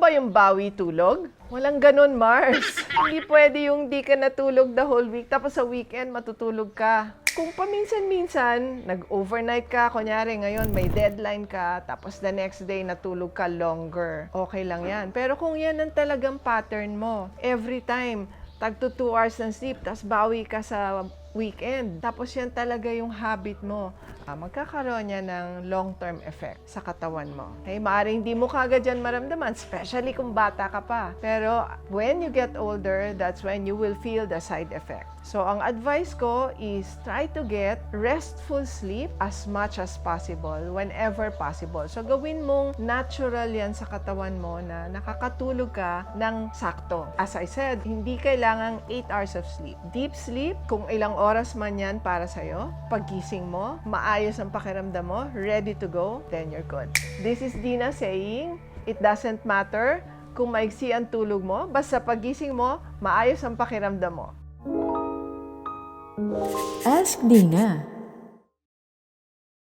ba yung bawi tulog? Walang ganun, Mars. Hindi pwede yung di ka natulog the whole week, tapos sa weekend matutulog ka. Kung paminsan-minsan, nag-overnight ka, kunyari ngayon may deadline ka, tapos the next day natulog ka longer, okay lang yan. Pero kung yan ang talagang pattern mo, every time, tagto 2 hours ng sleep, tapos bawi ka sa weekend, tapos yan talaga yung habit mo, magkakaroon niya ng long-term effect sa katawan mo. Okay, maaaring hindi mo kagad yan maramdaman, especially kung bata ka pa. Pero when you get older, that's when you will feel the side effect. So, ang advice ko is try to get restful sleep as much as possible, whenever possible. So, gawin mong natural yan sa katawan mo na nakakatulog ka ng sakto. As I said, hindi kailangang 8 hours of sleep. Deep sleep, kung ilang oras man yan para sa'yo, paggising mo, maayos ang pakiramdam mo, ready to go, then you're good. This is Dina saying, it doesn't matter kung maigsi ang tulog mo, basta paggising mo, maayos ang pakiramdam mo. Ask Dina.